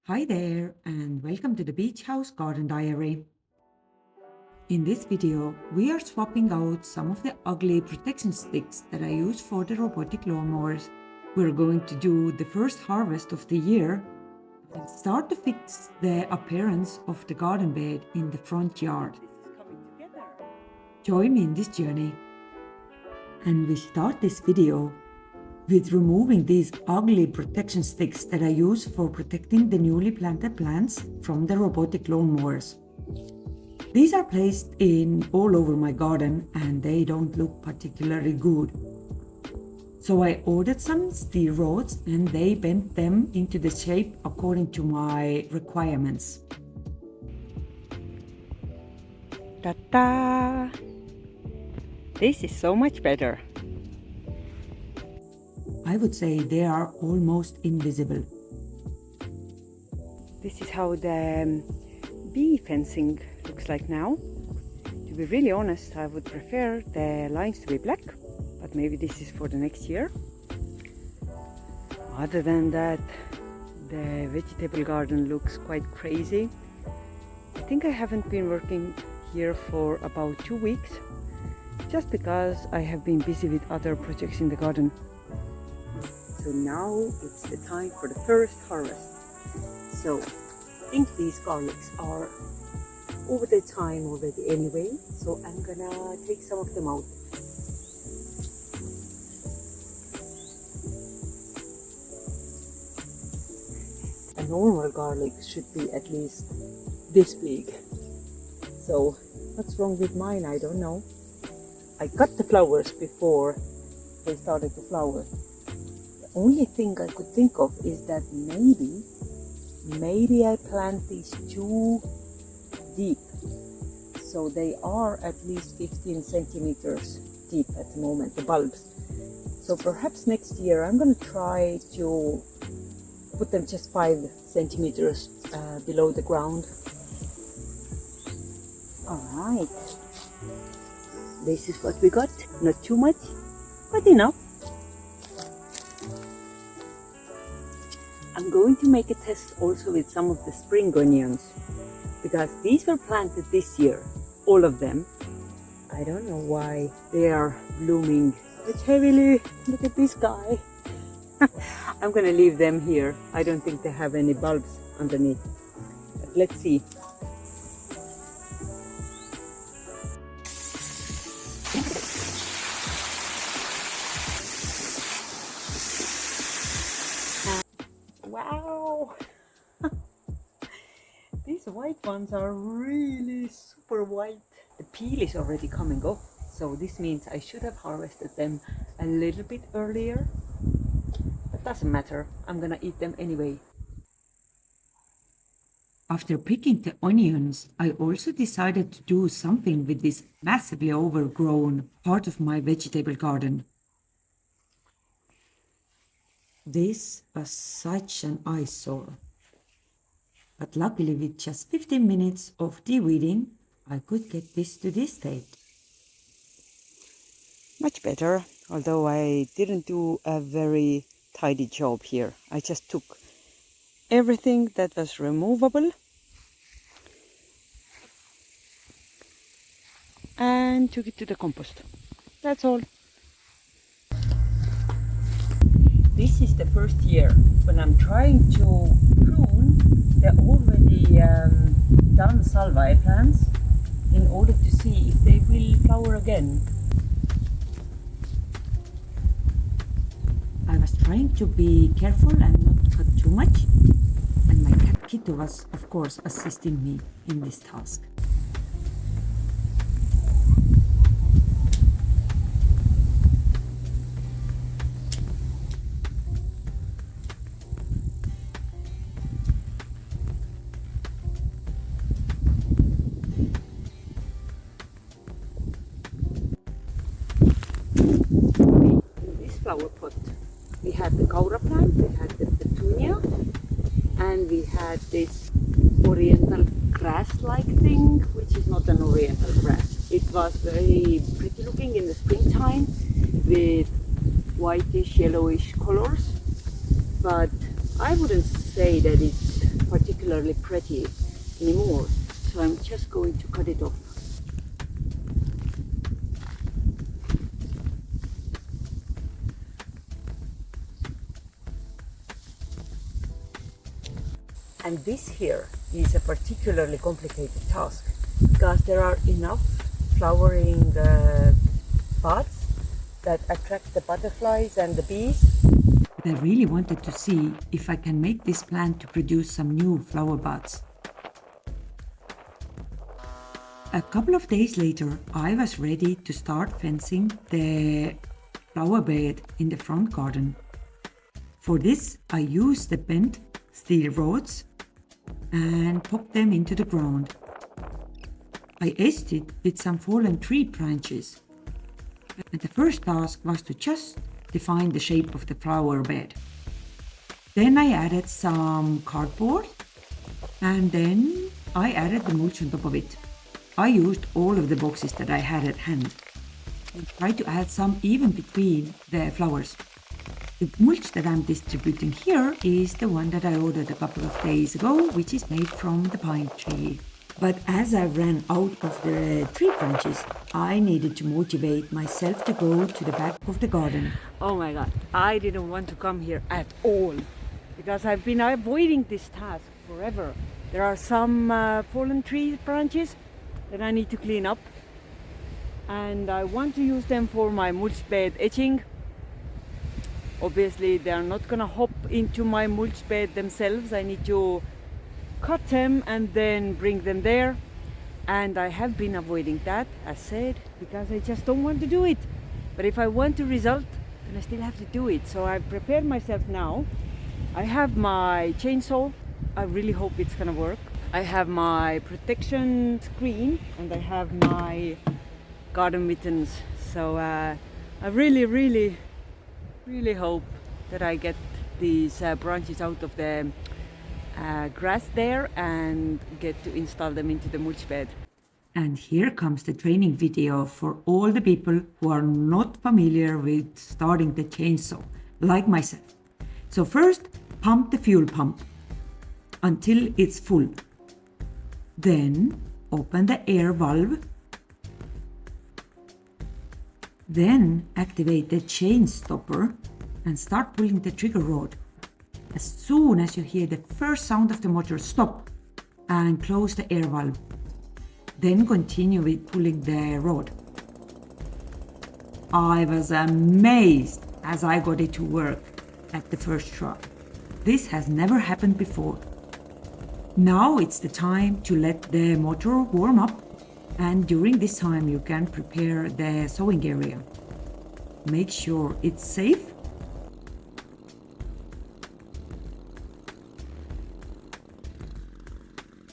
Hi there, and welcome to the Beach House Garden Diary. In this video, we are swapping out some of the ugly protection sticks that I use for the robotic lawnmowers. We're going to do the first harvest of the year and start to fix the appearance of the garden bed in the front yard. Join me in this journey. And we start this video with removing these ugly protection sticks that I use for protecting the newly planted plants from the robotic lawnmowers. These are placed in all over my garden and they don't look particularly good. So I ordered some steel rods and they bent them into the shape according to my requirements. Ta-da! This is so much better. I would say they are almost invisible. This is how the bee fencing looks like now. To be really honest, I would prefer the lines to be black, but maybe this is for the next year. Other than that, the vegetable garden looks quite crazy. I think I haven't been working here for about 2 weeks, just because I have been busy with other projects in the garden. So now it's the time for the first harvest. So I think these garlics are over the time already anyway, so I'm gonna take some of them out. A normal garlic should be at least this big. So what's wrong with mine? I don't know. I cut the flowers before they started to flower. The only thing I could think of is that maybe I plant these too deep. So they are at least 15 centimeters deep at the moment, the bulbs. So perhaps next year I'm going to try to put them just 5 centimeters below the ground. Alright, this is what we got. Not too much, but enough. I'm going to make a test also with some of the spring onions, because these were planted this year, all of them. I don't know why they are blooming quite heavily. Look at this guy. I'm gonna leave them here. I don't think they have any bulbs underneath, but let's see. Wow! These white ones are really super white. The peel is already coming off, so this means I should have harvested them a little bit earlier. But doesn't matter, I'm gonna eat them anyway. After picking the onions, I also decided to do something with this massively overgrown part of my vegetable garden. This was such an eyesore. But luckily with just 15 minutes of de-weeding, I could get this to this state. Much better, although I didn't do a very tidy job here. I just took everything that was removable and took it to the compost. That's all. This is the first year when I'm trying to prune the already done salvia plants in order to see if they will flower again. I was trying to be careful and not cut too much, and my cat Kitty was of course assisting me in this task. Flower pot. We had the kaura plant, we had the petunia, and we had this oriental grass-like thing, which is not an oriental grass. It was very pretty looking in the springtime with whitish, yellowish colors, but I wouldn't say that it's particularly pretty anymore. So I'm just going to cut it off. And this here is a particularly complicated task because there are enough flowering buds that attract the butterflies and the bees. But I really wanted to see if I can make this plant to produce some new flower buds. A couple of days later, I was ready to start fencing the flower bed in the front garden. For this, I used the bent steel rods and popped them into the ground. I aced it with some fallen tree branches. And the first task was to just define the shape of the flower bed. Then I added some cardboard and then I added the mulch on top of it. I used all of the boxes that I had at hand and tried to add some even between the flowers. The mulch that I'm distributing here is the one that I ordered a couple of days ago, which is made from the pine tree. But as I ran out of the tree branches, I needed to motivate myself to go to the back of the garden. Oh my god, I didn't want to come here at all because I've been avoiding this task forever. There are some fallen tree branches that I need to clean up, and I want to use them for my mulch bed edging. Obviously they are not gonna hop into my mulch bed themselves. I need to cut them and then bring them there, and I have been avoiding that, as said, because I just don't want to do it. But if I want a result, then I still have to do it. So I've prepared myself now. I have my chainsaw. I really hope it's gonna work. I have my protection screen and I have my garden mittens. So I really hope that I get these branches out of the grass there and get to install them into the mulch bed. And here comes the training video for all the people who are not familiar with starting the chainsaw, like myself. So first, pump the fuel pump until it's full. Then open the air valve. Then activate the chain stopper and start pulling the trigger rod. As soon as you hear the first sound of the motor, stop and close the air valve. Then continue with pulling the rod. I was amazed as I got it to work at the first try. This has never happened before. Now it's the time to let the motor warm up, and during this time you can prepare the sowing area. Make sure it's safe.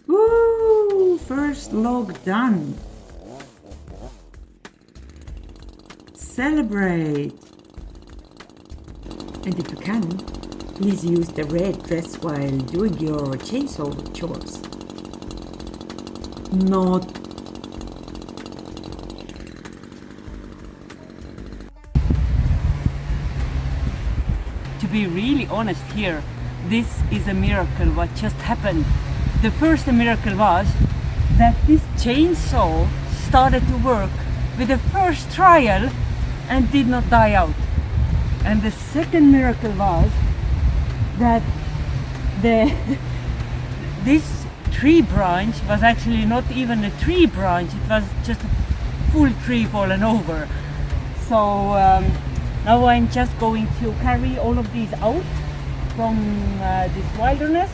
Woo! First log done. Celebrate! And if you can, please use the red dress while doing your chainsaw chores. Not. To be really honest here, this is a miracle what just happened. The first miracle was that this chainsaw started to work with the first trial and did not die out. And the second miracle was that this tree branch was actually not even a tree branch, it was just a full tree fallen over. So now I'm just going to carry all of these out from this wilderness,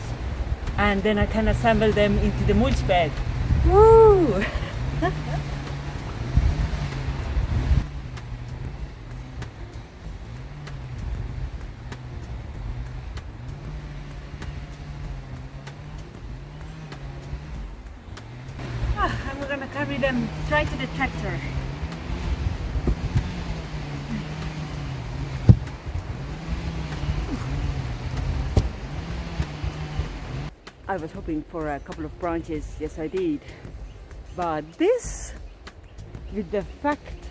and then I can assemble them into the mulch bed. Woo! I'm gonna carry them straight to the tractor. I was hoping for a couple of branches, yes I did. But this, with the fact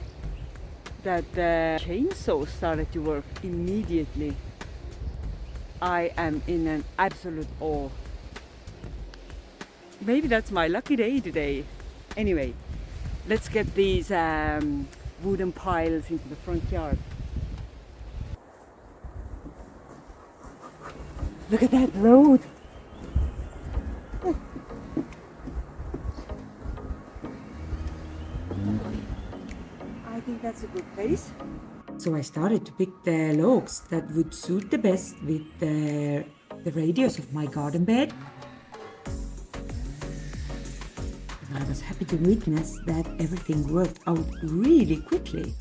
that the chainsaw started to work immediately, I am in an absolute awe. Maybe that's my lucky day today. Anyway, let's get these wooden piles into the front yard. Look at that road. I think that's a good place. So I started to pick the logs that would suit the best with the radius of my garden bed. I was happy to witness that everything worked out really quickly.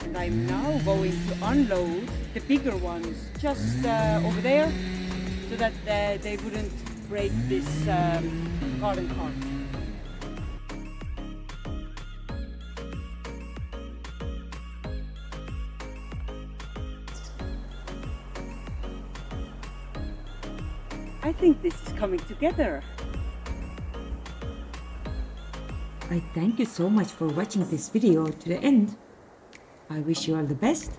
And I'm now going to unload the bigger ones just over there so that they wouldn't break this garden cart. I think this is coming together. I thank you so much for watching this video to the end. I wish you all the best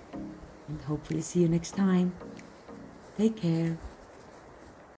and hopefully see you next time. Take care.